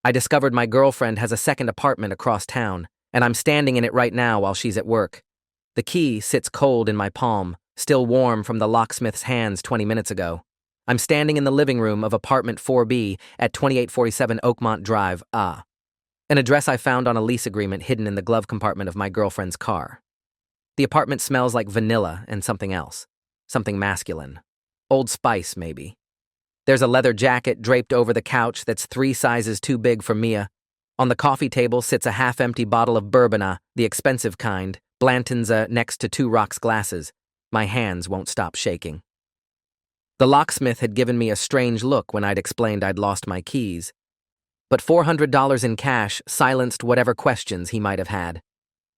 I discovered my girlfriend has a second apartment across town, and I'm standing in it right now while she's at work. The key sits cold in my palm, still warm from the locksmith's hands 20 minutes ago. I'm standing in the living room of apartment 4B at 2847 Oakmont Drive, an address I found on a lease agreement hidden in the glove compartment of my girlfriend's car. The apartment smells like vanilla and something else. Something masculine. Old Spice, maybe. There's a leather jacket draped over the couch that's 3 sizes too big for Mia. On the coffee table sits a half-empty bottle of Bourbon, the expensive kind, Blanton's next to 2 rocks glasses. My hands won't stop shaking. The locksmith had given me a strange look when I'd explained I'd lost my keys. But $400 in cash silenced whatever questions he might have had.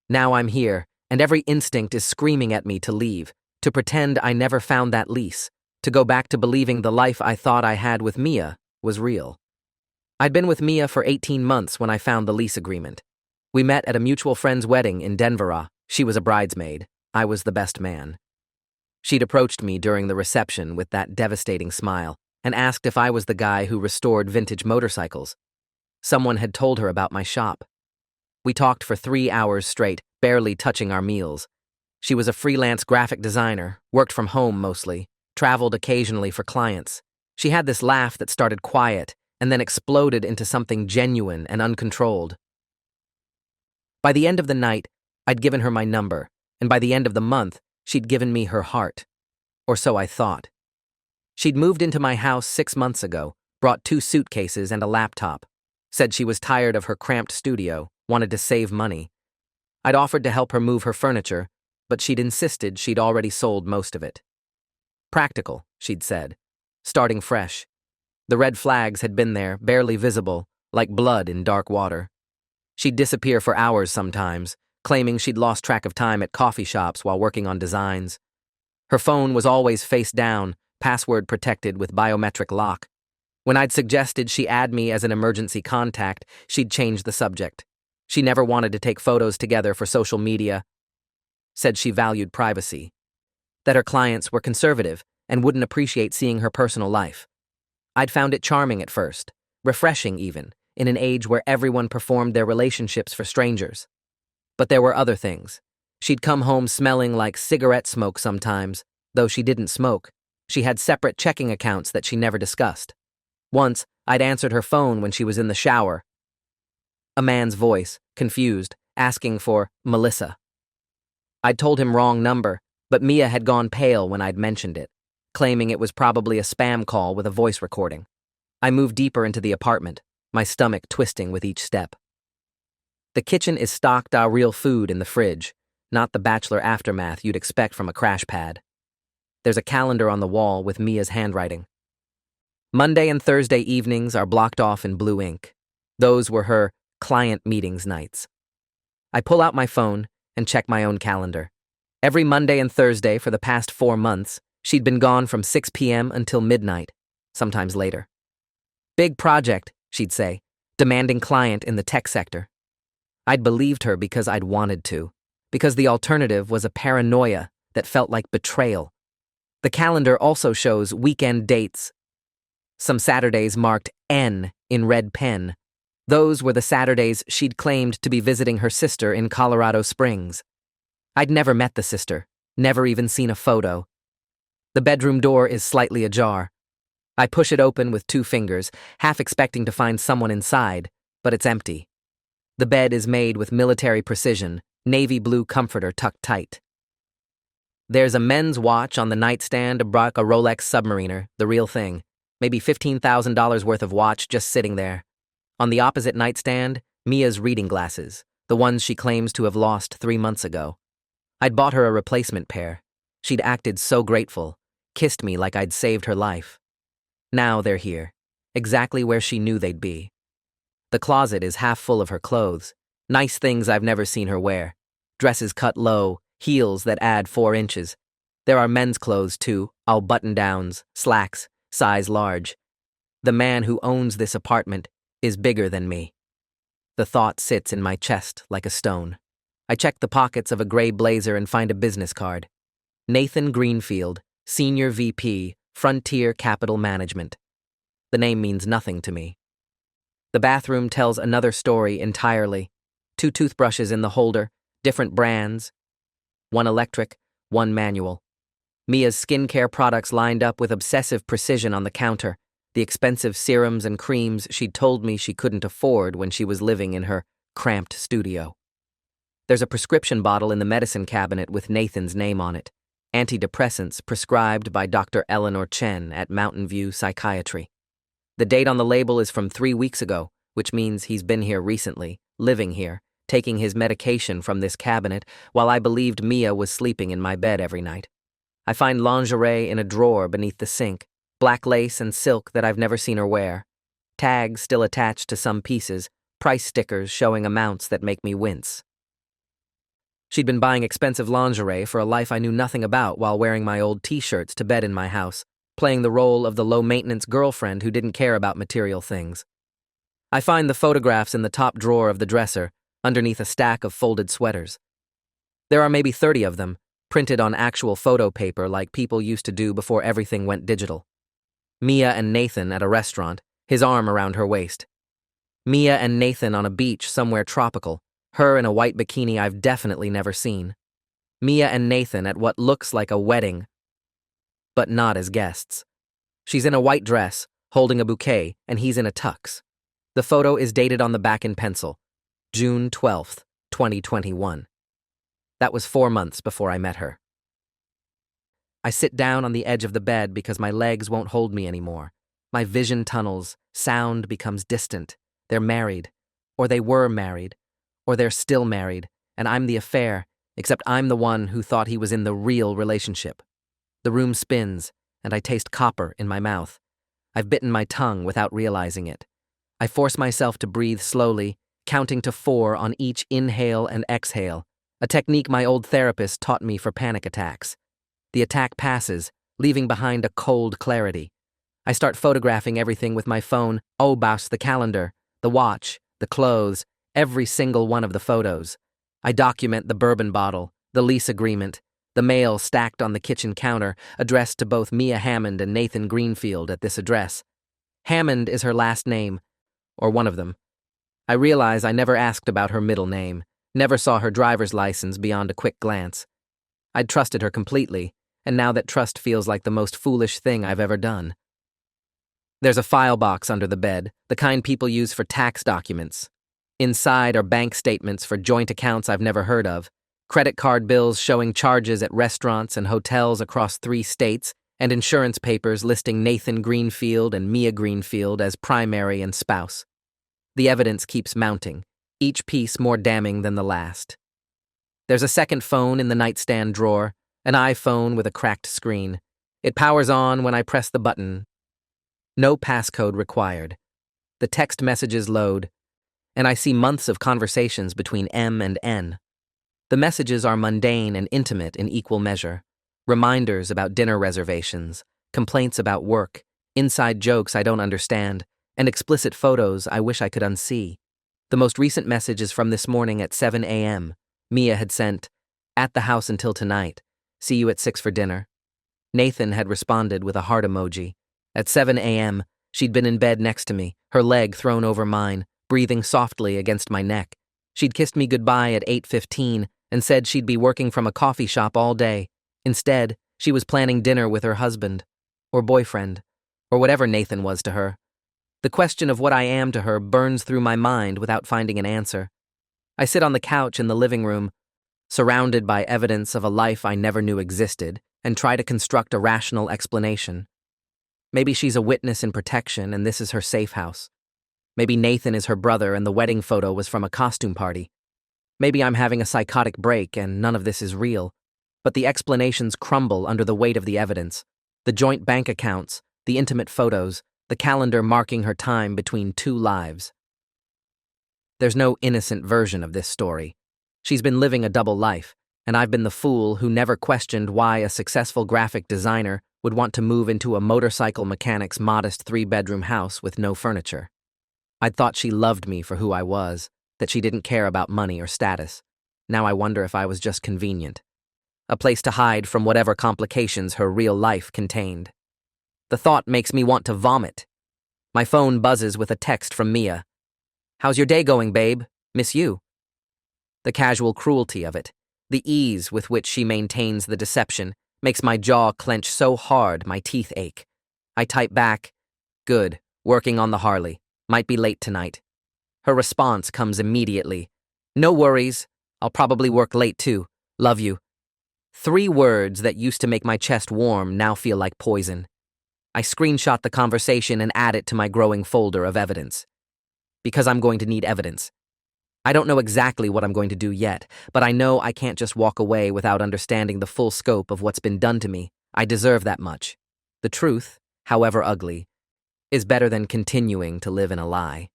Now I'm here, and every instinct is screaming at me to leave, to pretend I never found that lease, to go back to believing the life I thought I had with Mia was real. I'd been with Mia for 18 months when I found the lease agreement. We met at a mutual friend's wedding in Denver. She was a bridesmaid. I was the best man. She'd approached me during the reception with that devastating smile and asked if I was the guy who restored vintage motorcycles. Someone had told her about my shop. We talked for 3 hours straight, barely touching our meals. She was a freelance graphic designer, worked from home mostly, traveled occasionally for clients. She had this laugh that started quiet and then exploded into something genuine and uncontrolled. By the end of the night, I'd given her my number, and by the end of the month, she'd given me her heart. Or so I thought. She'd moved into my house 6 months ago, brought 2 suitcases and a laptop, said she was tired of her cramped studio, wanted to save money. I'd offered to help her move her furniture, but she'd insisted she'd already sold most of it. Practical, she'd said, starting fresh. The red flags had been there, barely visible, like blood in dark water. She'd disappear for hours sometimes, claiming she'd lost track of time at coffee shops while working on designs. Her phone was always face down, password protected with biometric lock. When I'd suggested she add me as an emergency contact, she'd change the subject. She never wanted to take photos together for social media. Said she valued privacy. That her clients were conservative and wouldn't appreciate seeing her personal life. I'd found it charming at first, refreshing even, in an age where everyone performed their relationships for strangers. But there were other things. She'd come home smelling like cigarette smoke sometimes, though she didn't smoke. She had separate checking accounts that she never discussed. Once, I'd answered her phone when she was in the shower. A man's voice, confused, asking for Melissa. I'd told him wrong number, but Mia had gone pale when I'd mentioned it, claiming it was probably a spam call with a voice recording. I moved deeper into the apartment, my stomach twisting with each step. The kitchen is stocked real food in the fridge, not the bachelor aftermath you'd expect from a crash pad. There's a calendar on the wall with Mia's handwriting. Monday and Thursday evenings are blocked off in blue ink. Those were her client meetings nights. I pull out my phone and check my own calendar. Every Monday and Thursday for the past 4 months, she'd been gone from 6 p.m. until midnight, sometimes later. Big project, she'd say, demanding client in the tech sector. I'd believed her because I'd wanted to, because the alternative was a paranoia that felt like betrayal. The calendar also shows weekend dates. Some Saturdays marked N in red pen. Those were the Saturdays she'd claimed to be visiting her sister in Colorado Springs. I'd never met the sister, never even seen a photo. The bedroom door is slightly ajar. I push it open with 2 fingers, half expecting to find someone inside, but it's empty. The bed is made with military precision, navy blue comforter tucked tight. There's a men's watch on the nightstand, a Rolex Submariner, the real thing. Maybe $15,000 worth of watch just sitting there. On the opposite nightstand, Mia's reading glasses, the ones she claims to have lost 3 months ago. I'd bought her a replacement pair. She'd acted so grateful, kissed me like I'd saved her life. Now they're here, exactly where she knew they'd be. The closet is half full of her clothes, nice things I've never seen her wear. Dresses cut low, heels that add 4 inches. There are men's clothes too, all button-downs, slacks, size large. The man who owns this apartment is bigger than me. The thought sits in my chest like a stone. I check the pockets of a gray blazer and find a business card. Nathan Greenfield, Senior VP, Frontier Capital Management. The name means nothing to me. The bathroom tells another story entirely. 2 toothbrushes in the holder, different brands, one electric, one manual. Mia's skincare products lined up with obsessive precision on the counter, the expensive serums and creams she'd told me she couldn't afford when she was living in her cramped studio. There's a prescription bottle in the medicine cabinet with Nathan's name on it. Antidepressants prescribed by Dr. Eleanor Chen at Mountain View Psychiatry. The date on the label is from 3 weeks ago, which means he's been here recently, living here, taking his medication from this cabinet while I believed Mia was sleeping in my bed every night. I find lingerie in a drawer beneath the sink, black lace and silk that I've never seen her wear. Tags still attached to some pieces, price stickers showing amounts that make me wince. She'd been buying expensive lingerie for a life I knew nothing about while wearing my old t-shirts to bed in my house, playing the role of the low-maintenance girlfriend who didn't care about material things. I find the photographs in the top drawer of the dresser, underneath a stack of folded sweaters. There are maybe 30 of them, printed on actual photo paper like people used to do before everything went digital. Mia and Nathan at a restaurant, his arm around her waist. Mia and Nathan on a beach somewhere tropical, her in a white bikini I've definitely never seen. Mia and Nathan at what looks like a wedding, but not as guests. She's in a white dress, holding a bouquet, and he's in a tux. The photo is dated on the back in pencil, June 12th, 2021. That was 4 months before I met her. I sit down on the edge of the bed because my legs won't hold me anymore. My vision tunnels, sound becomes distant. They're married, or they were married, or they're still married, and I'm the affair, except I'm the one who thought he was in the real relationship. The room spins, and I taste copper in my mouth. I've bitten my tongue without realizing it. I force myself to breathe slowly, counting to 4 on each inhale and exhale, a technique my old therapist taught me for panic attacks. The attack passes, leaving behind a cold clarity. I start photographing everything with my phone, the calendar, the watch, the clothes, every single one of the photos. I document the bourbon bottle, the lease agreement, the mail stacked on the kitchen counter, addressed to both Mia Hammond and Nathan Greenfield at this address. Hammond is her last name, or one of them. I realize I never asked about her middle name, never saw her driver's license beyond a quick glance. I'd trusted her completely, and now that trust feels like the most foolish thing I've ever done. There's a file box under the bed, the kind people use for tax documents. Inside are bank statements for joint accounts I've never heard of, credit card bills showing charges at restaurants and hotels across 3 states, and insurance papers listing Nathan Greenfield and Mia Greenfield as primary and spouse. The evidence keeps mounting, each piece more damning than the last. There's a second phone in the nightstand drawer, an iPhone with a cracked screen. It powers on when I press the button. No passcode required. The text messages load, and I see months of conversations between M and N. The messages are mundane and intimate in equal measure. Reminders about dinner reservations, complaints about work, inside jokes I don't understand, and explicit photos I wish I could unsee. The most recent message is from this morning at 7 a.m. Mia had sent, "At the house until tonight. See you at 6 for dinner." Nathan had responded with a heart emoji. At 7 a.m., she'd been in bed next to me, her leg thrown over mine, breathing softly against my neck. She'd kissed me goodbye at 8:15 and said she'd be working from a coffee shop all day. Instead, she was planning dinner with her husband, or boyfriend, or whatever Nathan was to her. The question of what I am to her burns through my mind without finding an answer. I sit on the couch in the living room, surrounded by evidence of a life I never knew existed, and try to construct a rational explanation. Maybe she's a witness in protection and this is her safe house. Maybe Nathan is her brother and the wedding photo was from a costume party. Maybe I'm having a psychotic break and none of this is real. But the explanations crumble under the weight of the evidence. The joint bank accounts, the intimate photos, the calendar marking her time between 2 lives. There's no innocent version of this story. She's been living a double life, and I've been the fool who never questioned why a successful graphic designer would want to move into a motorcycle mechanic's modest 3-bedroom house with no furniture. I'd thought she loved me for who I was, that she didn't care about money or status. Now I wonder if I was just convenient. A place to hide from whatever complications her real life contained. The thought makes me want to vomit. My phone buzzes with a text from Mia. How's your day going, babe? Miss you. The casual cruelty of it, the ease with which she maintains the deception, makes my jaw clench so hard my teeth ache. I type back, good, working on the Harley. Might be late tonight. Her response comes immediately. No worries. I'll probably work late too. Love you. 3 words that used to make my chest warm now feel like poison. I screenshot the conversation and add it to my growing folder of evidence. Because I'm going to need evidence. I don't know exactly what I'm going to do yet, but I know I can't just walk away without understanding the full scope of what's been done to me. I deserve that much. The truth, however ugly, is better than continuing to live in a lie.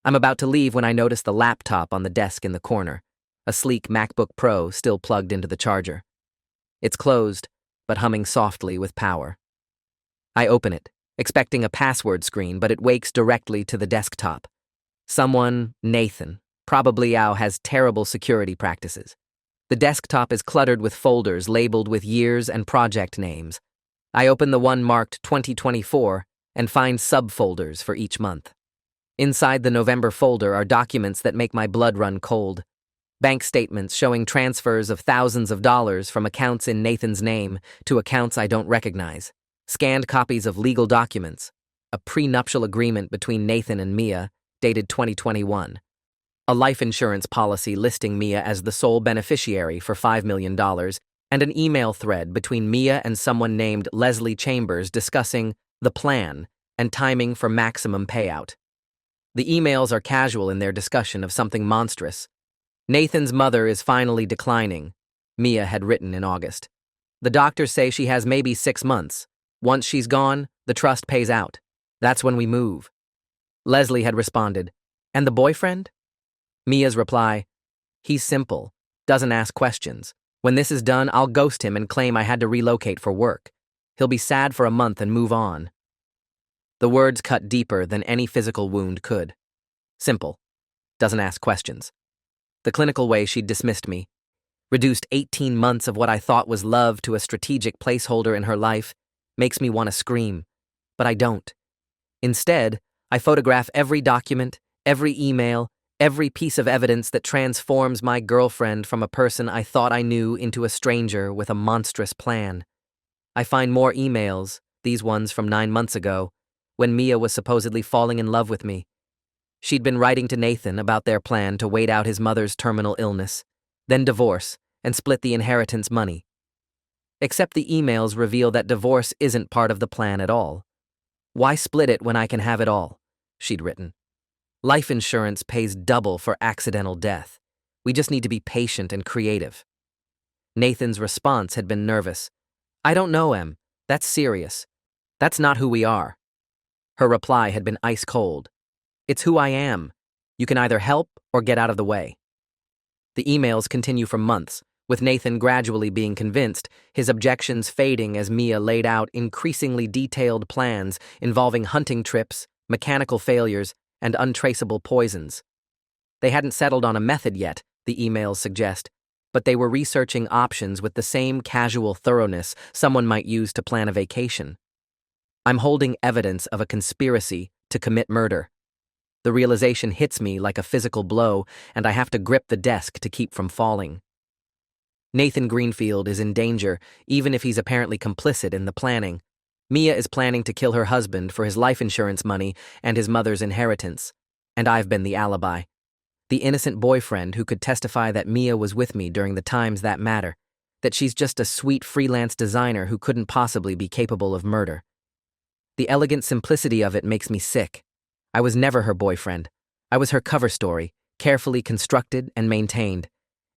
I'm about to leave when I notice the laptop on the desk in the corner, a sleek MacBook Pro still plugged into the charger. It's closed, but humming softly with power. I open it, expecting a password screen, but it wakes directly to the desktop. Someone, Nathan, probably has terrible security practices. The desktop is cluttered with folders labeled with years and project names. I open the one marked 2024 and find subfolders for each month. Inside the November folder are documents that make my blood run cold. Bank statements showing transfers of thousands of dollars from accounts in Nathan's name to accounts I don't recognize. Scanned copies of legal documents. A prenuptial agreement between Nathan and Mia, dated 2021. A life insurance policy listing Mia as the sole beneficiary for $5 million, and an email thread between Mia and someone named Leslie Chambers discussing the plan and timing for maximum payout. The emails are casual in their discussion of something monstrous. Nathan's mother is finally declining, Mia had written in August. The doctors say she has maybe 6 months. Once she's gone, the trust pays out. That's when we move. Leslie had responded, and the boyfriend? Mia's reply, he's simple, doesn't ask questions. When this is done, I'll ghost him and claim I had to relocate for work. He'll be sad for a month and move on. The words cut deeper than any physical wound could. Simple, doesn't ask questions. The clinical way she'd dismissed me, reduced 18 months of what I thought was love to a strategic placeholder in her life, makes me want to scream. But I don't. Instead, I photograph every document, every email, every piece of evidence that transforms my girlfriend from a person I thought I knew into a stranger with a monstrous plan. I find more emails, these ones from 9 months ago, when Mia was supposedly falling in love with me. She'd been writing to Nathan about their plan to wait out his mother's terminal illness, then divorce, and split the inheritance money. Except the emails reveal that divorce isn't part of the plan at all. Why split it when I can have it all? She'd written. Life insurance pays double for accidental death. We just need to be patient and creative. Nathan's response had been nervous. I don't know, Em. That's serious. That's not who we are. Her reply had been ice cold. It's who I am. You can either help or get out of the way. The emails continue for months, with Nathan gradually being convinced, his objections fading as Mia laid out increasingly detailed plans involving hunting trips, mechanical failures, and untraceable poisons. They hadn't settled on a method yet, the emails suggest, but they were researching options with the same casual thoroughness someone might use to plan a vacation. I'm holding evidence of a conspiracy to commit murder. The realization hits me like a physical blow, and I have to grip the desk to keep from falling. Nathan Greenfield is in danger, even if he's apparently complicit in the planning. Mia is planning to kill her husband for his life insurance money and his mother's inheritance, and I've been the alibi. The innocent boyfriend who could testify that Mia was with me during the times that matter, that she's just a sweet freelance designer who couldn't possibly be capable of murder. The elegant simplicity of it makes me sick. I was never her boyfriend. I was her cover story, carefully constructed and maintained.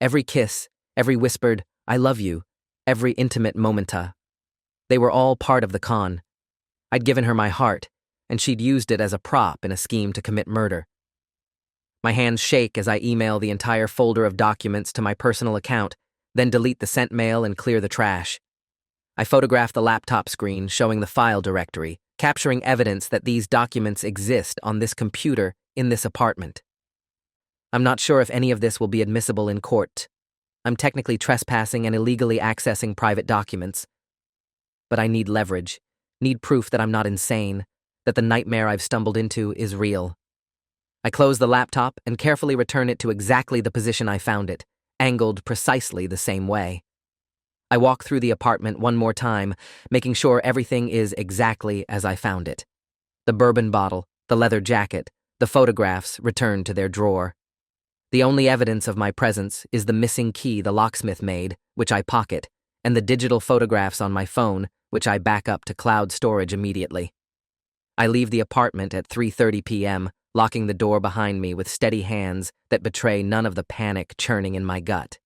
Every kiss, every whispered, I love you, every intimate momenta. They were all part of the con. I'd given her my heart, and she'd used it as a prop in a scheme to commit murder. My hands shake as I email the entire folder of documents to my personal account, then delete the sent mail and clear the trash. I photograph the laptop screen showing the file directory, capturing evidence that these documents exist on this computer in this apartment. I'm not sure if any of this will be admissible in court. I'm technically trespassing and illegally accessing private documents. But I need leverage, need proof that I'm not insane, that the nightmare I've stumbled into is real. I close the laptop and carefully return it to exactly the position I found it, angled precisely the same way. I walk through the apartment one more time, making sure everything is exactly as I found it. The bourbon bottle, the leather jacket, the photographs return to their drawer. The only evidence of my presence is the missing key the locksmith made, which I pocket, and the digital photographs on my phone, which I back up to cloud storage immediately. I leave the apartment at 3:30 p.m., locking the door behind me with steady hands that betray none of the panic churning in my gut.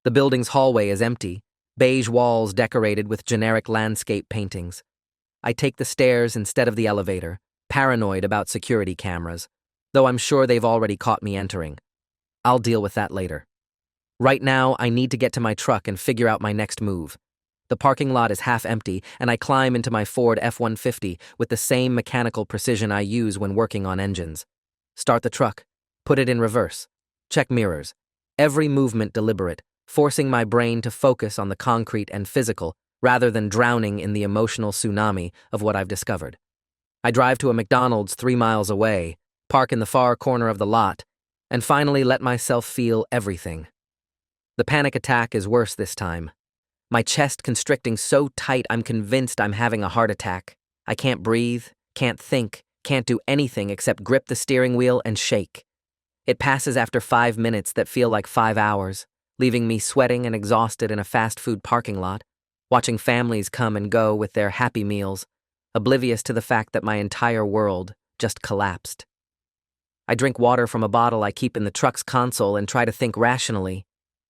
The building's hallway is empty, beige walls decorated with generic landscape paintings. I take the stairs instead of the elevator, paranoid about security cameras, though I'm sure they've already caught me entering. I'll deal with that later. Right now, I need to get to my truck and figure out my next move. The parking lot is half empty, and I climb into my Ford F-150 with the same mechanical precision I use when working on engines. Start the truck, put it in reverse, check mirrors. Every movement deliberate, forcing my brain to focus on the concrete and physical rather than drowning in the emotional tsunami of what I've discovered. I drive to a McDonald's 3 miles away, park in the far corner of the lot, and finally let myself feel everything. The panic attack is worse this time. My chest constricting so tight I'm convinced I'm having a heart attack. I can't breathe, can't think, can't do anything except grip the steering wheel and shake. It passes after 5 minutes that feel like 5 hours, leaving me sweating and exhausted in a fast food parking lot, watching families come and go with their happy meals, oblivious to the fact that my entire world just collapsed. I drink water from a bottle I keep in the truck's console and try to think rationally.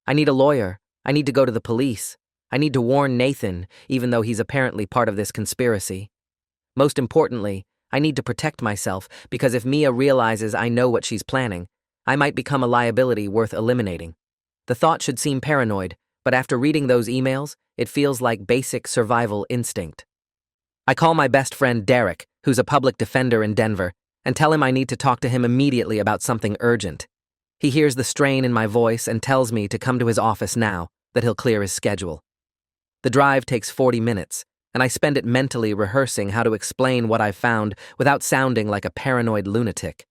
I need a lawyer. I need to go to the police. I need to warn Nathan, even though he's apparently part of this conspiracy. Most importantly, I need to protect myself because if Mia realizes I know what she's planning, I might become a liability worth eliminating. The thought should seem paranoid, but after reading those emails, it feels like basic survival instinct. I call my best friend Derek, who's a public defender in Denver, and tell him I need to talk to him immediately about something urgent. He hears the strain in my voice and tells me to come to his office now, that he'll clear his schedule. The drive takes 40 minutes, and I spend it mentally rehearsing how to explain what I've found without sounding like a paranoid lunatic.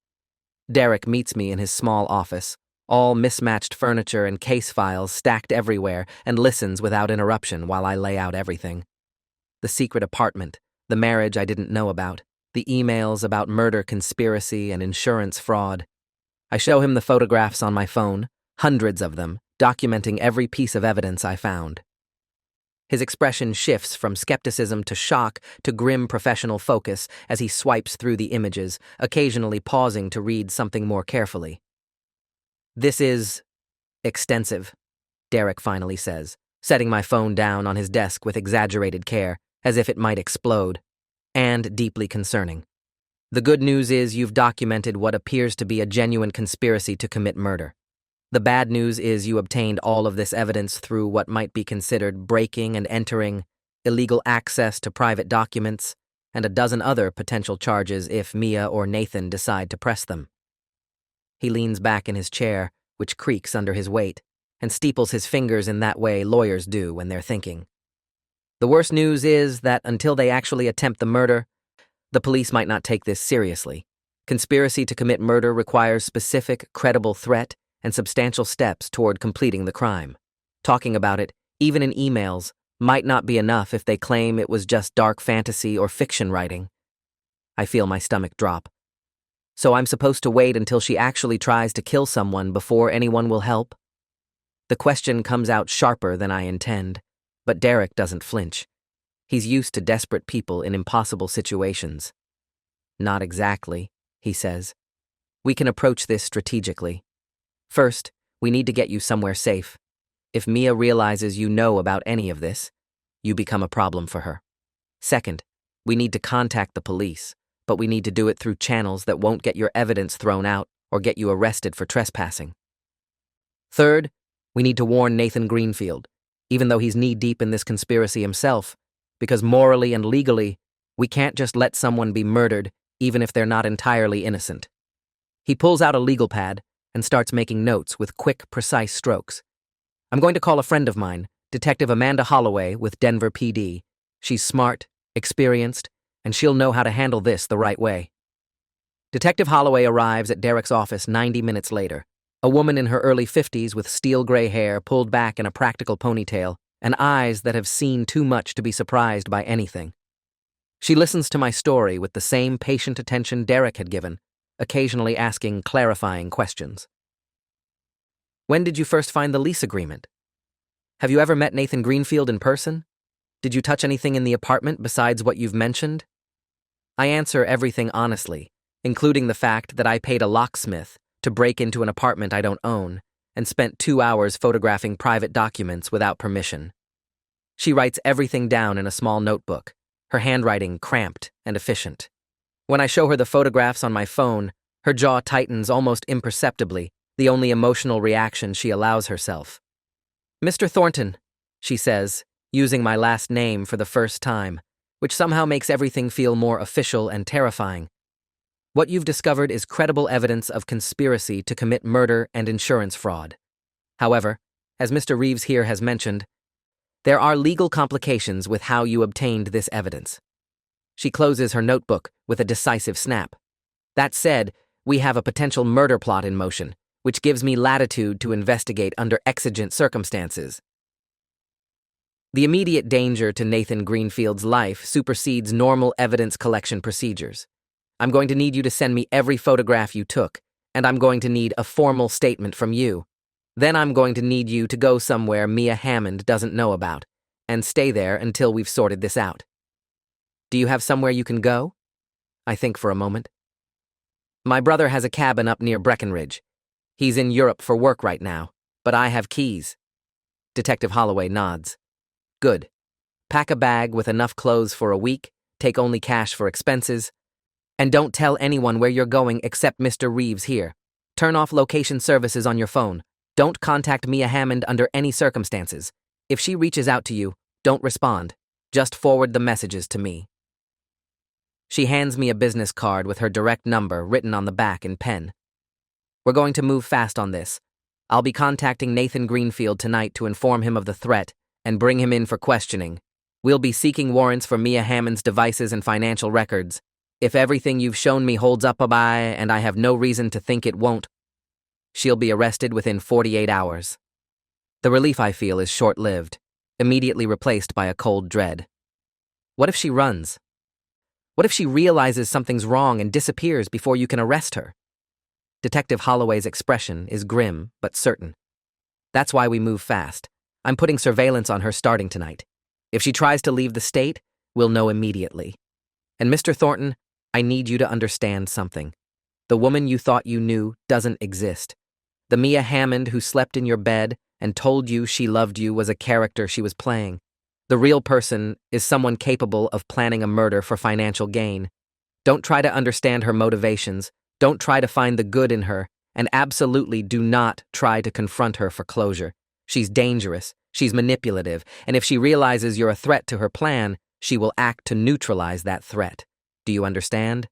Derek meets me in his small office, all mismatched furniture and case files stacked everywhere, and listens without interruption while I lay out everything. The secret apartment, the marriage I didn't know about, the emails about murder conspiracy and insurance fraud. I show him the photographs on my phone, hundreds of them, documenting every piece of evidence I found. His expression shifts from skepticism to shock to grim professional focus as he swipes through the images, occasionally pausing to read something more carefully. "This is extensive," Derek finally says, setting my phone down on his desk with exaggerated care, as if it might explode, and deeply concerning. "The good news is you've documented what appears to be a genuine conspiracy to commit murder. The bad news is you obtained all of this evidence through what might be considered breaking and entering, illegal access to private documents, and a dozen other potential charges if Mia or Nathan decide to press them." He leans back in his chair, which creaks under his weight, and steeples his fingers in that way lawyers do when they're thinking. "The worst news is that until they actually attempt the murder, the police might not take this seriously. Conspiracy to commit murder requires specific, credible threat and substantial steps toward completing the crime. Talking about it, even in emails, might not be enough if they claim it was just dark fantasy or fiction writing." I feel my stomach drop. "So I'm supposed to wait until she actually tries to kill someone before anyone will help?" The question comes out sharper than I intend, but Derek doesn't flinch. He's used to desperate people in impossible situations. "Not exactly," he says. "We can approach this strategically. First, we need to get you somewhere safe. If Mia realizes you know about any of this, you become a problem for her. Second, we need to contact the police, but we need to do it through channels that won't get your evidence thrown out or get you arrested for trespassing. Third, we need to warn Nathan Greenfield, even though he's knee-deep in this conspiracy himself, because morally and legally, we can't just let someone be murdered even if they're not entirely innocent." He pulls out a legal pad and starts making notes with quick, precise strokes. "I'm going to call a friend of mine, Detective Amanda Holloway with Denver PD. She's smart, experienced, and she'll know how to handle this the right way." Detective Holloway arrives at Derek's office 90 minutes later. A woman in her early 50s with steel gray hair pulled back in a practical ponytail and eyes that have seen too much to be surprised by anything. She listens to my story with the same patient attention Derek had given, occasionally asking clarifying questions. When did you first find the lease agreement? Have you ever met Nathan Greenfield in person? Did you touch anything in the apartment besides what you've mentioned? I answer everything honestly, including the fact that I paid a locksmith to break into an apartment I don't own and spent 2 hours photographing private documents without permission. She writes everything down in a small notebook, her handwriting cramped and efficient. When I show her the photographs on my phone, her jaw tightens almost imperceptibly, the only emotional reaction she allows herself. "Mr. Thornton," she says, using my last name for the first time, which somehow makes everything feel more official and terrifying. "What you've discovered is credible evidence of conspiracy to commit murder and insurance fraud. However, as Mr. Reeves here has mentioned, there are legal complications with how you obtained this evidence." She closes her notebook with a decisive snap. "That said, we have a potential murder plot in motion, which gives me latitude to investigate under exigent circumstances. The immediate danger to Nathan Greenfield's life supersedes normal evidence collection procedures. I'm going to need you to send me every photograph you took, and I'm going to need a formal statement from you. Then I'm going to need you to go somewhere Mia Hammond doesn't know about, and stay there until we've sorted this out. Do you have somewhere you can go?" I think for a moment. "My brother has a cabin up near Breckenridge. He's in Europe for work right now, but I have keys." Detective Holloway nods. "Good. Pack a bag with enough clothes for a week, take only cash for expenses, and don't tell anyone where you're going except Mr. Reeves here. Turn off location services on your phone. Don't contact Mia Hammond under any circumstances. If she reaches out to you, don't respond. Just forward the messages to me." She hands me a business card with her direct number written on the back in pen. "We're going to move fast on this. I'll be contacting Nathan Greenfield tonight to inform him of the threat and bring him in for questioning. We'll be seeking warrants for Mia Hammond's devices and financial records. If everything you've shown me holds up, and I have no reason to think it won't, she'll be arrested within 48 hours. The relief I feel is short-lived, immediately replaced by a cold dread. What if she runs? What if she realizes something's wrong and disappears before you can arrest her? Detective Holloway's expression is grim but certain. That's why we move fast. I'm putting surveillance on her starting tonight. If she tries to leave the state, we'll know immediately. And Mr. Thornton, I need you to understand something. The woman you thought you knew doesn't exist. The Mia Hammond who slept in your bed and told you she loved you was a character she was playing. The real person is someone capable of planning a murder for financial gain. Don't try to understand her motivations, don't try to find the good in her, and absolutely do not try to confront her for closure. She's dangerous, she's manipulative, and if she realizes you're a threat to her plan, she will act to neutralize that threat. Do you understand?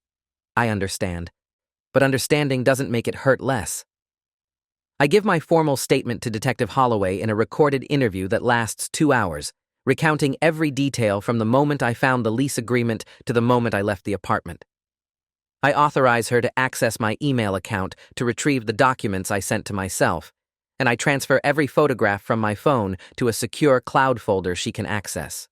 I understand. But understanding doesn't make it hurt less. I give my formal statement to Detective Holloway in a recorded interview that lasts 2 hours, recounting every detail from the moment I found the lease agreement to the moment I left the apartment. I authorize her to access my email account to retrieve the documents I sent to myself, and I transfer every photograph from my phone to a secure cloud folder she can access.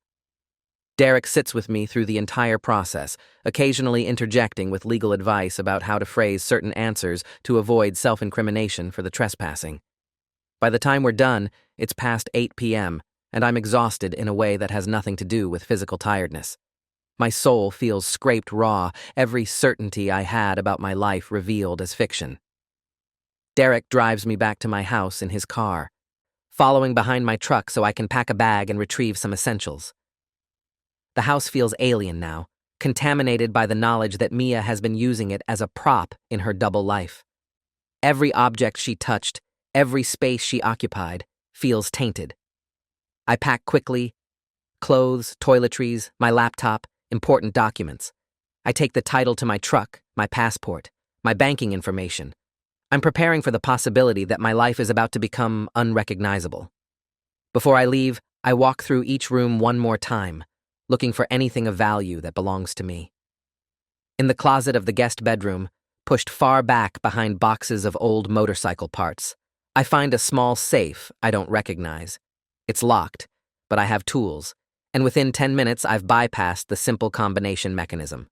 Derek sits with me through the entire process, occasionally interjecting with legal advice about how to phrase certain answers to avoid self-incrimination for the trespassing. By the time we're done, it's past 8 p.m., and I'm exhausted in a way that has nothing to do with physical tiredness. My soul feels scraped raw, every certainty I had about my life revealed as fiction. Derek drives me back to my house in his car, following behind my truck so I can pack a bag and retrieve some essentials. The house feels alien now, contaminated by the knowledge that Mia has been using it as a prop in her double life. Every object she touched, every space she occupied, feels tainted. I pack quickly: clothes, toiletries, my laptop, important documents. I take the title to my truck, my passport, my banking information. I'm preparing for the possibility that my life is about to become unrecognizable. Before I leave, I walk through each room one more time, looking for anything of value that belongs to me. In the closet of the guest bedroom, pushed far back behind boxes of old motorcycle parts. I find a small safe I don't recognize. It's locked, but I have tools, and within 10 minutes I've bypassed the simple combination mechanism.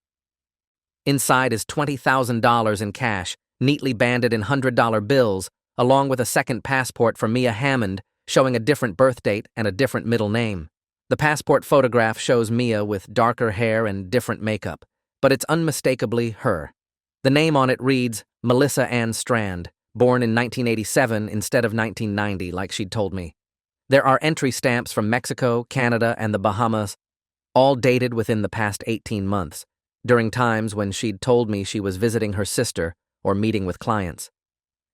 Inside is $20,000 in cash, neatly banded in $100 bills, along with a second passport for Mia Hammond, showing a different birth date and a different middle name. The passport photograph shows Mia with darker hair and different makeup, but it's unmistakably her. The name on it reads Melissa Ann Strand, born in 1987 instead of 1990, like she'd told me. There are entry stamps from Mexico, Canada, and the Bahamas, all dated within the past 18 months, during times when she'd told me she was visiting her sister or meeting with clients.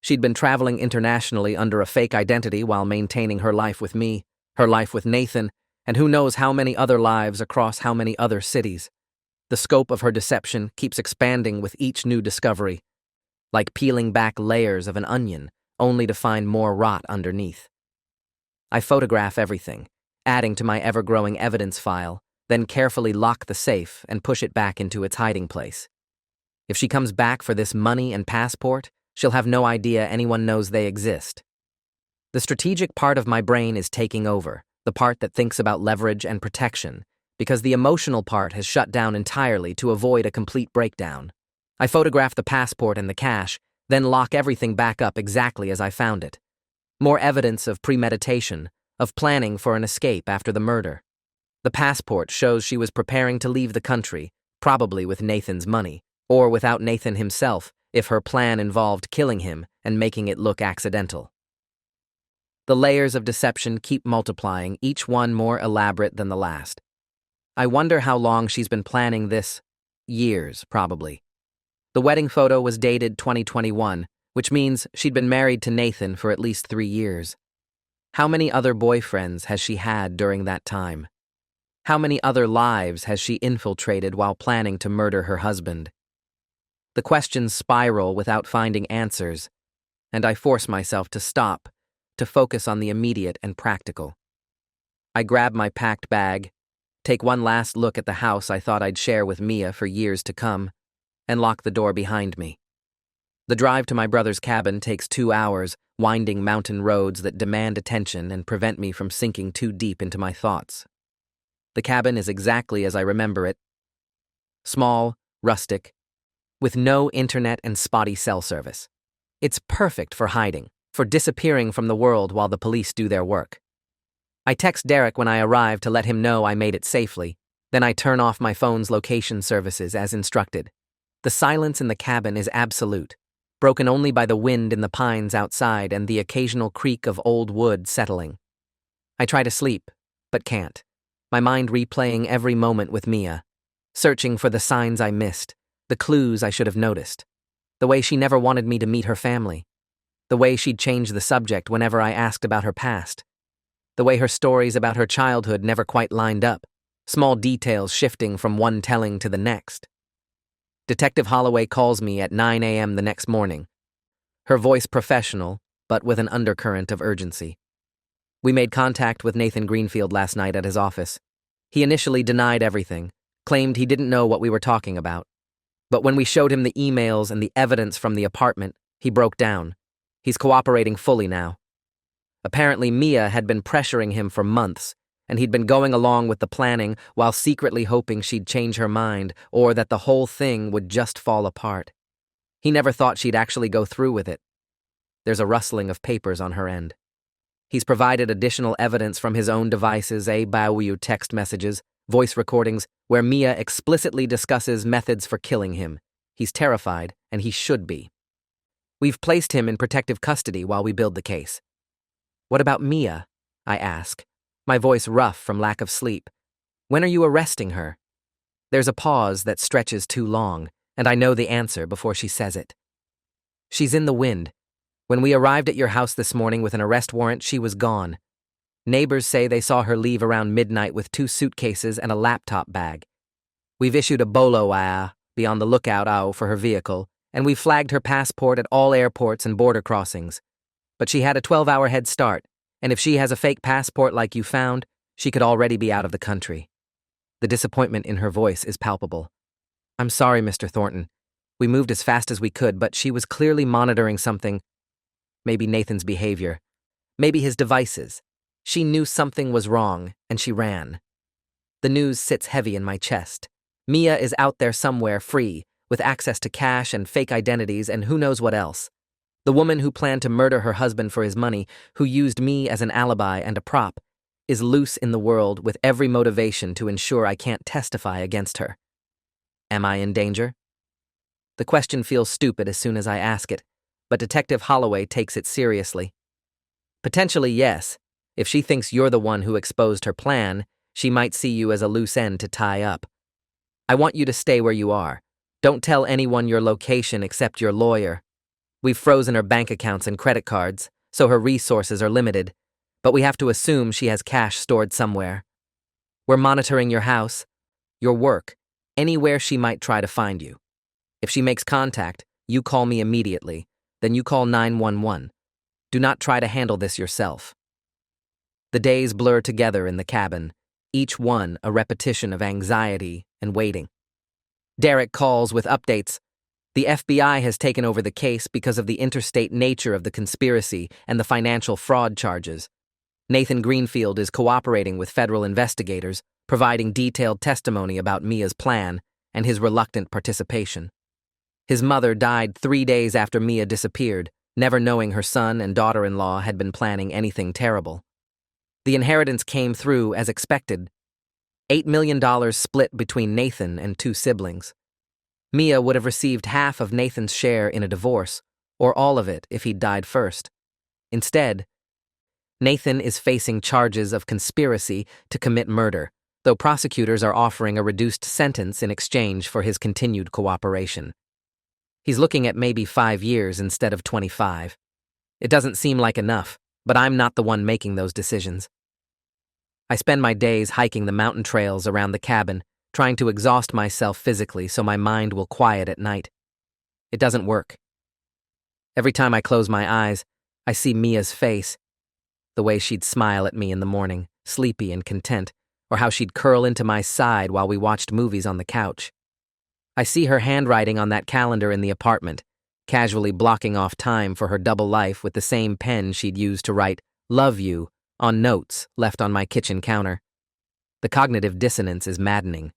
She'd been traveling internationally under a fake identity while maintaining her life with me, her life with Nathan, and who knows how many other lives across how many other cities. The scope of her deception keeps expanding with each new discovery, like peeling back layers of an onion, only to find more rot underneath. I photograph everything, adding to my ever-growing evidence file, then carefully lock the safe and push it back into its hiding place. If she comes back for this money and passport, she'll have no idea anyone knows they exist. The strategic part of my brain is taking over, the part that thinks about leverage and protection, because the emotional part has shut down entirely to avoid a complete breakdown. I photograph the passport and the cash, then lock everything back up exactly as I found it. More evidence of premeditation, of planning for an escape after the murder. The passport shows she was preparing to leave the country, probably with Nathan's money, or without Nathan himself, if her plan involved killing him and making it look accidental. The layers of deception keep multiplying, each one more elaborate than the last. I wonder how long she's been planning this. Years, probably. The wedding photo was dated 2021, which means she'd been married to Nathan for at least 3 years. How many other boyfriends has she had during that time? How many other lives has she infiltrated while planning to murder her husband? The questions spiral without finding answers, and I force myself to stop, to focus on the immediate and practical. I grab my packed bag, take one last look at the house I thought I'd share with Mia for years to come, and lock the door behind me. The drive to my brother's cabin takes 2 hours, winding mountain roads that demand attention and prevent me from sinking too deep into my thoughts. The cabin is exactly as I remember it. Small, rustic, with no internet and spotty cell service. It's perfect for hiding, for disappearing from the world while the police do their work. I text Derek when I arrive to let him know I made it safely, then I turn off my phone's location services as instructed. The silence in the cabin is absolute, broken only by the wind in the pines outside and the occasional creak of old wood settling. I try to sleep, but can't, my mind replaying every moment with Mia, searching for the signs I missed, the clues I should have noticed, the way she never wanted me to meet her family, the way she'd change the subject whenever I asked about her past, the way her stories about her childhood never quite lined up, small details shifting from one telling to the next. Detective Holloway calls me at 9 a.m. the next morning, her voice professional, but with an undercurrent of urgency. We made contact with Nathan Greenfield last night at his office. He initially denied everything, claimed he didn't know what we were talking about. But when we showed him the emails and the evidence from the apartment, he broke down. He's cooperating fully now. Apparently, Mia had been pressuring him for months, and he'd been going along with the planning while secretly hoping she'd change her mind or that the whole thing would just fall apart. He never thought she'd actually go through with it. There's a rustling of papers on her end. He's provided additional evidence from his own devices, Bauyu text messages, voice recordings, where Mia explicitly discusses methods for killing him. He's terrified, and he should be. We've placed him in protective custody while we build the case. What about Mia? I ask, my voice rough from lack of sleep. When are you arresting her? There's a pause that stretches too long, and I know the answer before she says it. She's in the wind. When we arrived at your house this morning with an arrest warrant, she was gone. Neighbors say they saw her leave around midnight with 2 suitcases and a laptop bag. We've issued a bolo be on the lookout for her vehicle, and we've flagged her passport at all airports and border crossings. But she had a 12-hour head start, and if she has a fake passport like you found, she could already be out of the country. The disappointment in her voice is palpable. I'm sorry, Mr. Thornton. We moved as fast as we could, but she was clearly monitoring something. Maybe Nathan's behavior. Maybe his devices. She knew something was wrong, and she ran. The news sits heavy in my chest. Mia is out there somewhere, free, with access to cash and fake identities and who knows what else. The woman who planned to murder her husband for his money, who used me as an alibi and a prop, is loose in the world with every motivation to ensure I can't testify against her. Am I in danger? The question feels stupid as soon as I ask it, but Detective Holloway takes it seriously. Potentially, yes. If she thinks you're the one who exposed her plan, she might see you as a loose end to tie up. I want you to stay where you are. Don't tell anyone your location except your lawyer. We've frozen her bank accounts and credit cards, so her resources are limited, but we have to assume she has cash stored somewhere. We're monitoring your house, your work, anywhere she might try to find you. If she makes contact, you call me immediately, then you call 911. Do not try to handle this yourself. The days blur together in the cabin, each one a repetition of anxiety and waiting. Derek calls with updates. The FBI has taken over the case because of the interstate nature of the conspiracy and the financial fraud charges. Nathan Greenfield is cooperating with federal investigators, providing detailed testimony about Mia's plan and his reluctant participation. His mother died 3 days after Mia disappeared, never knowing her son and daughter-in-law had been planning anything terrible. The inheritance came through as expected. $8 million split between Nathan and 2 siblings. Mia would have received half of Nathan's share in a divorce, or all of it if he'd died first. Instead, Nathan is facing charges of conspiracy to commit murder, though prosecutors are offering a reduced sentence in exchange for his continued cooperation. He's looking at maybe 5 years instead of 25. It doesn't seem like enough, but I'm not the one making those decisions. I spend my days hiking the mountain trails around the cabin, trying to exhaust myself physically so my mind will quiet at night. It doesn't work. Every time I close my eyes, I see Mia's face, the way she'd smile at me in the morning, sleepy and content, or how she'd curl into my side while we watched movies on the couch. I see her handwriting on that calendar in the apartment, casually blocking off time for her double life with the same pen she'd used to write "Love you" on notes left on my kitchen counter. The cognitive dissonance is maddening.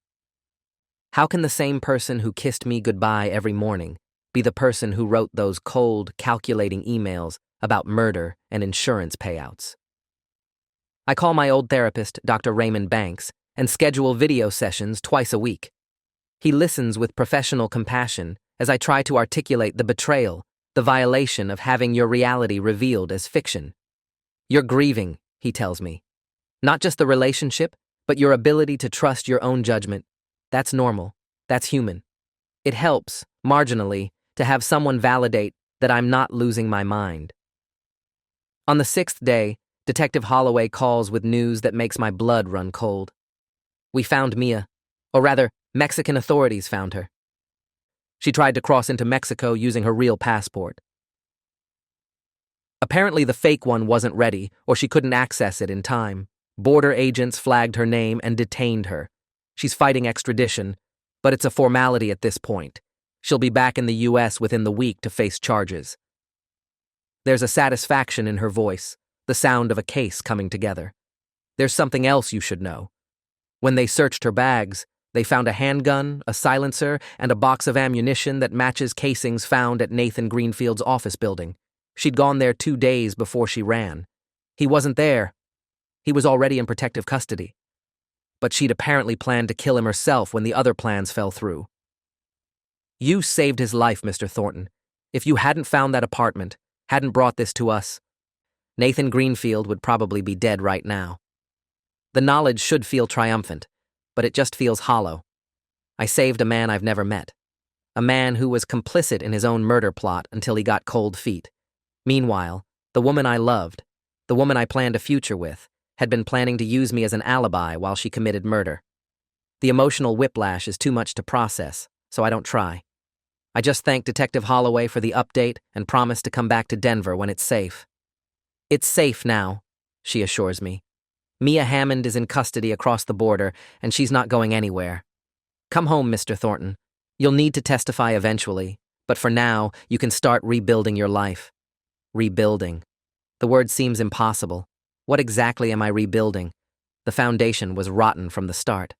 How can the same person who kissed me goodbye every morning be the person who wrote those cold, calculating emails about murder and insurance payouts? I call my old therapist, Dr. Raymond Banks, and schedule video sessions twice a week. He listens with professional compassion as I try to articulate the betrayal, the violation of having your reality revealed as fiction. You're grieving, he tells me. Not just the relationship, but your ability to trust your own judgment. That's normal. That's human. It helps, marginally, to have someone validate that I'm not losing my mind. On the 6th day, Detective Holloway calls with news that makes my blood run cold. We found Mia, or rather, Mexican authorities found her. She tried to cross into Mexico using her real passport. Apparently the fake one wasn't ready, or she couldn't access it in time. Border agents flagged her name and detained her. She's fighting extradition, but it's a formality at this point. She'll be back in the U.S. within the week to face charges. There's a satisfaction in her voice, the sound of a case coming together. There's something else you should know. When they searched her bags, they found a handgun, a silencer, and a box of ammunition that matches casings found at Nathan Greenfield's office building. She'd gone there 2 days before she ran. He wasn't there. He was already in protective custody. But she'd apparently planned to kill him herself when the other plans fell through. You saved his life, Mr. Thornton. If you hadn't found that apartment, hadn't brought this to us, Nathan Greenfield would probably be dead right now. The knowledge should feel triumphant, but it just feels hollow. I saved a man I've never met. A man who was complicit in his own murder plot until he got cold feet. Meanwhile, the woman I loved, the woman I planned a future with, had been planning to use me as an alibi while she committed murder. The emotional whiplash is too much to process, so I don't try. I just thank Detective Holloway for the update and promise to come back to Denver when it's safe. It's safe now, she assures me. Mia Hammond is in custody across the border, and she's not going anywhere. Come home, Mr. Thornton. You'll need to testify eventually, but for now, you can start rebuilding your life. Rebuilding. The word seems impossible. What exactly am I rebuilding? The foundation was rotten from the start.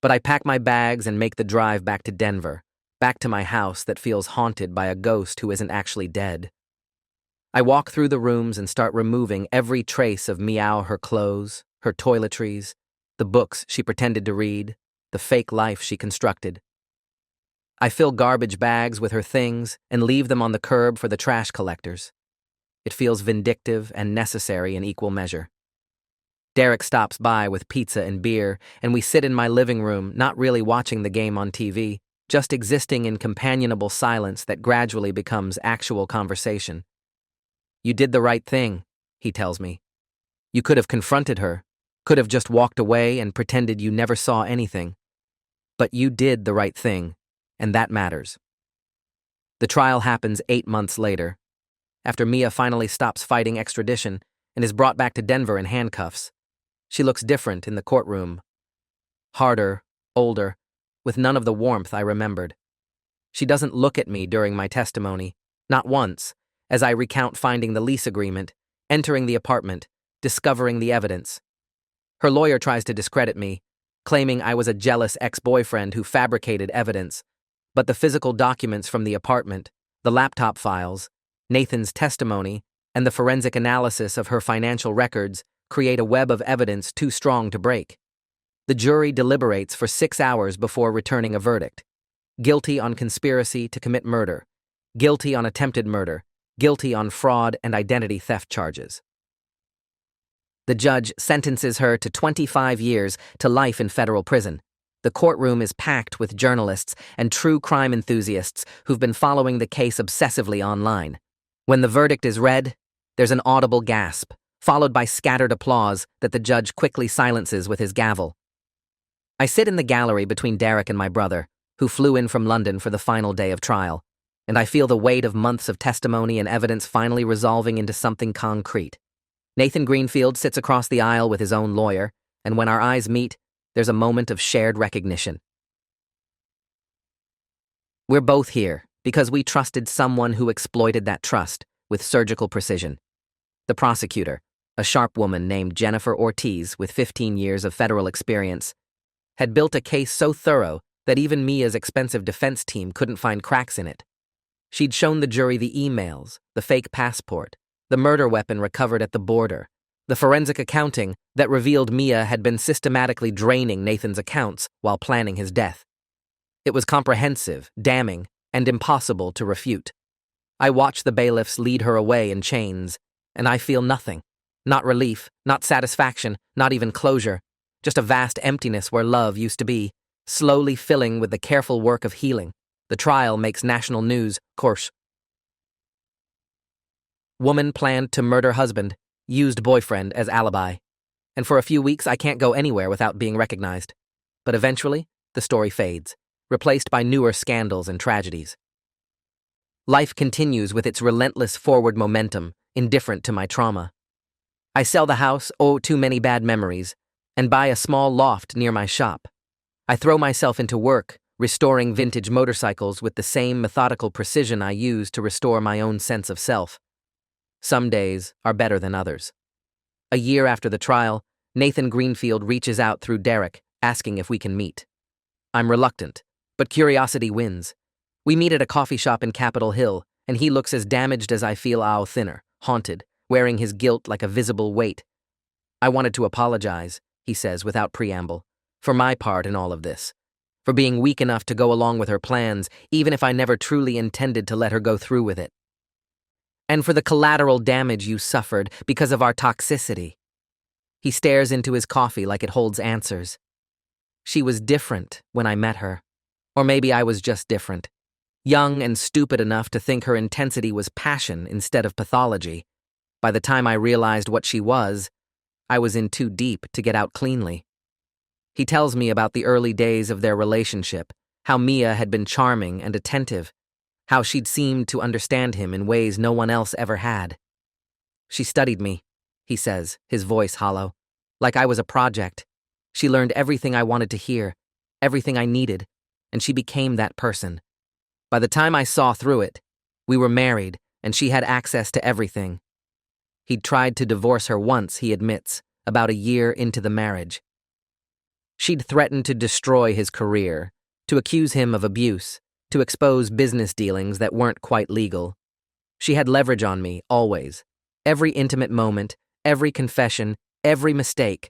But I pack my bags and make the drive back to Denver, back to my house that feels haunted by a ghost who isn't actually dead. I walk through the rooms and start removing every trace of Meow, her clothes, her toiletries, the books she pretended to read, the fake life she constructed. I fill garbage bags with her things and leave them on the curb for the trash collectors. It feels vindictive and necessary in equal measure. Derek stops by with pizza and beer, and we sit in my living room, not really watching the game on TV, just existing in companionable silence that gradually becomes actual conversation. You did the right thing, he tells me. You could have confronted her, could have just walked away and pretended you never saw anything. But you did the right thing, and that matters. The trial happens 8 months later, after Mia finally stops fighting extradition and is brought back to Denver in handcuffs. She looks different in the courtroom. Harder, older, with none of the warmth I remembered. She doesn't look at me during my testimony, not once, as I recount finding the lease agreement, entering the apartment, discovering the evidence. Her lawyer tries to discredit me, claiming I was a jealous ex-boyfriend who fabricated evidence, but the physical documents from the apartment, the laptop files, Nathan's testimony, and the forensic analysis of her financial records create a web of evidence too strong to break. The jury deliberates for 6 hours before returning a verdict. Guilty on conspiracy to commit murder, guilty on attempted murder, guilty on fraud and identity theft charges. The judge sentences her to 25 years to life in federal prison. The courtroom is packed with journalists and true crime enthusiasts who've been following the case obsessively online. When the verdict is read, there's an audible gasp, followed by scattered applause that the judge quickly silences with his gavel. I sit in the gallery between Derek and my brother, who flew in from London for the final day of trial, and I feel the weight of months of testimony and evidence finally resolving into something concrete. Nathan Greenfield sits across the aisle with his own lawyer, and when our eyes meet, there's a moment of shared recognition. We're both here because we trusted someone who exploited that trust with surgical precision. The prosecutor, a sharp woman named Jennifer Ortiz with 15 years of federal experience, had built a case so thorough that even Mia's expensive defense team couldn't find cracks in it. She'd shown the jury the emails, the fake passport, the murder weapon recovered at the border, the forensic accounting that revealed Mia had been systematically draining Nathan's accounts while planning his death. It was comprehensive, damning, and impossible to refute. I watch the bailiffs lead her away in chains, and I feel nothing. Not relief, not satisfaction, not even closure. Just a vast emptiness where love used to be, slowly filling with the careful work of healing. The trial makes national news, course. Woman planned to murder husband, used boyfriend as alibi. And for a few weeks I can't go anywhere without being recognized. But eventually, the story fades, replaced by newer scandals and tragedies. Life continues with its relentless forward momentum, indifferent to my trauma. I sell the house, too many bad memories, and buy a small loft near my shop. I throw myself into work, restoring vintage motorcycles with the same methodical precision I use to restore my own sense of self. Some days are better than others. A year after the trial, Nathan Greenfield reaches out through Derek, asking if we can meet. I'm reluctant, but curiosity wins. We meet at a coffee shop in Capitol Hill, and he looks as damaged as I feel, thinner, haunted, wearing his guilt like a visible weight. I wanted to apologize, he says without preamble, for my part in all of this, for being weak enough to go along with her plans, even if I never truly intended to let her go through with it. And for the collateral damage you suffered because of our toxicity. He stares into his coffee like it holds answers. She was different when I met her. Or maybe I was just different. Young and stupid enough to think her intensity was passion instead of pathology. By the time I realized what she was, I was in too deep to get out cleanly. He tells me about the early days of their relationship, how Mia had been charming and attentive, how she'd seemed to understand him in ways no one else ever had. She studied me, he says, his voice hollow, like I was a project. She learned everything I wanted to hear, everything I needed, and she became that person. By the time I saw through it, we were married, and she had access to everything. He'd tried to divorce her once, he admits, about a year into the marriage. She'd threatened to destroy his career, to accuse him of abuse, to expose business dealings that weren't quite legal. She had leverage on me, always. Every intimate moment, every confession, every mistake.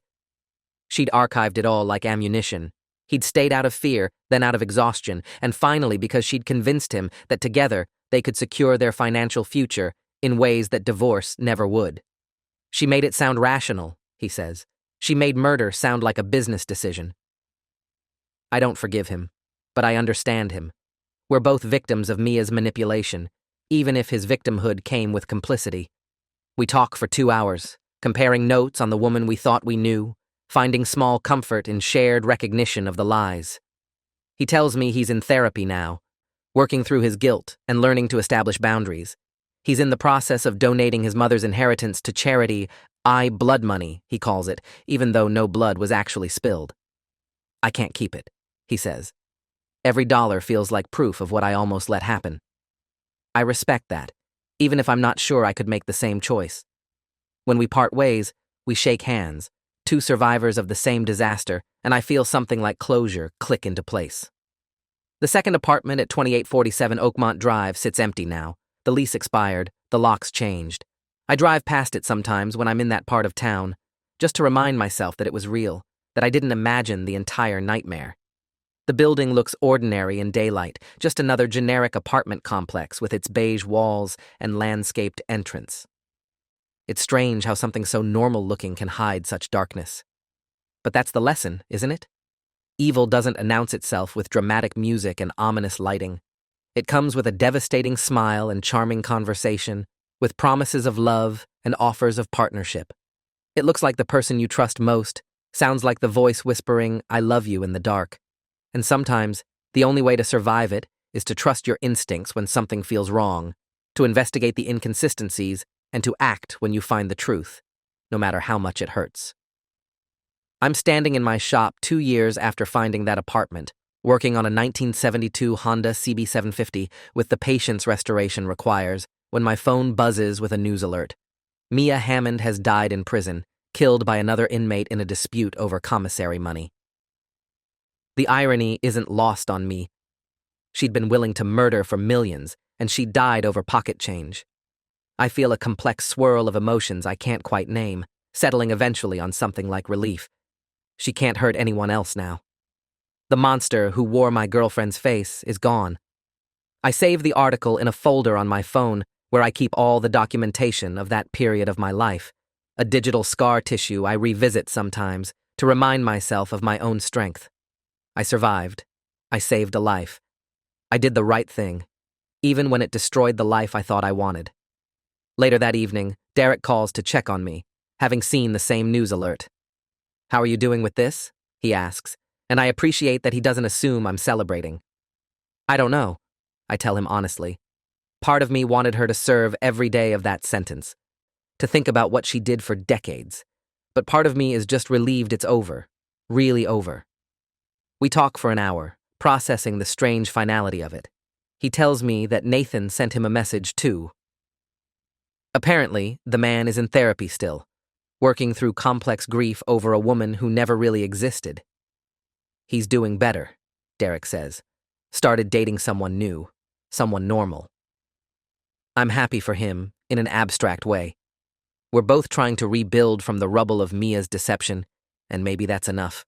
She'd archived it all like ammunition. He'd stayed out of fear, then out of exhaustion, and finally because she'd convinced him that together they could secure their financial future in ways that divorce never would. She made it sound rational, he says. She made murder sound like a business decision. I don't forgive him, but I understand him. We're both victims of Mia's manipulation, even if his victimhood came with complicity. We talk for 2 hours, comparing notes on the woman we thought we knew, finding small comfort in shared recognition of the lies. He tells me he's in therapy now, working through his guilt and learning to establish boundaries. He's in the process of donating his mother's inheritance to charity, blood money, he calls it, even though no blood was actually spilled. I can't keep it, he says. Every dollar feels like proof of what I almost let happen. I respect that, even if I'm not sure I could make the same choice. When we part ways, we shake hands, two survivors of the same disaster, and I feel something like closure click into place. The second apartment at 2847 Oakmont Drive sits empty now. The lease expired, the locks changed. I drive past it sometimes when I'm in that part of town, just to remind myself that it was real, that I didn't imagine the entire nightmare. The building looks ordinary in daylight, just another generic apartment complex with its beige walls and landscaped entrance. It's strange how something so normal-looking can hide such darkness. But that's the lesson, isn't it? Evil doesn't announce itself with dramatic music and ominous lighting. It comes with a devastating smile and charming conversation, with promises of love and offers of partnership. It looks like the person you trust most, sounds like the voice whispering, "I love you" in the dark. And sometimes, the only way to survive it is to trust your instincts when something feels wrong, to investigate the inconsistencies, and to act when you find the truth, no matter how much it hurts. I'm standing in my shop 2 years after finding that apartment, working on a 1972 Honda CB750 with the patience restoration requires, when my phone buzzes with a news alert. Mia Hammond has died in prison, killed by another inmate in a dispute over commissary money. The irony isn't lost on me. She'd been willing to murder for millions, and she died over pocket change. I feel a complex swirl of emotions I can't quite name, settling eventually on something like relief. She can't hurt anyone else now. The monster who wore my girlfriend's face is gone. I save the article in a folder on my phone where I keep all the documentation of that period of my life, a digital scar tissue I revisit sometimes to remind myself of my own strength. I survived. I saved a life. I did the right thing, even when it destroyed the life I thought I wanted. Later that evening, Derek calls to check on me, having seen the same news alert. "How are you doing with this?" he asks, and I appreciate that he doesn't assume I'm celebrating. "I don't know," I tell him honestly. Part of me wanted her to serve every day of that sentence, to think about what she did for decades, but part of me is just relieved it's over, really over. We talk for an hour, processing the strange finality of it. He tells me that Nathan sent him a message too. Apparently, the man is in therapy still, working through complex grief over a woman who never really existed. He's doing better, Derek says. Started dating someone new, someone normal. I'm happy for him, in an abstract way. We're both trying to rebuild from the rubble of Mia's deception, and maybe that's enough.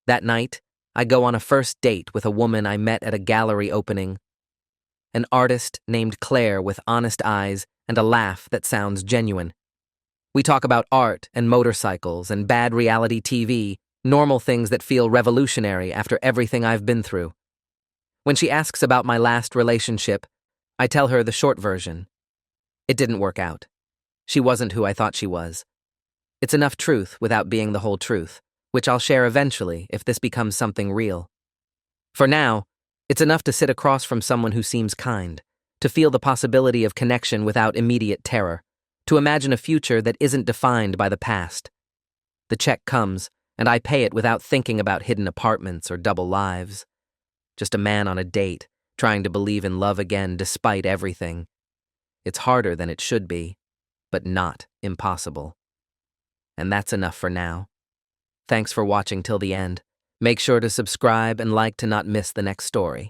That night, I go on a first date with a woman I met at a gallery opening. An artist named Claire with honest eyes and a laugh that sounds genuine. We talk about art and motorcycles and bad reality TV, normal things that feel revolutionary after everything I've been through. When she asks about my last relationship, I tell her the short version. It didn't work out. She wasn't who I thought she was. It's enough truth without being the whole truth, which I'll share eventually if this becomes something real. For now, it's enough to sit across from someone who seems kind, to feel the possibility of connection without immediate terror, to imagine a future that isn't defined by the past. The check comes, and I pay it without thinking about hidden apartments or double lives. just a man on a date, trying to believe in love again despite everything. It's harder than it should be, but not impossible. And that's enough for now. Thanks for watching till the end. Make sure to subscribe and like to not miss the next story.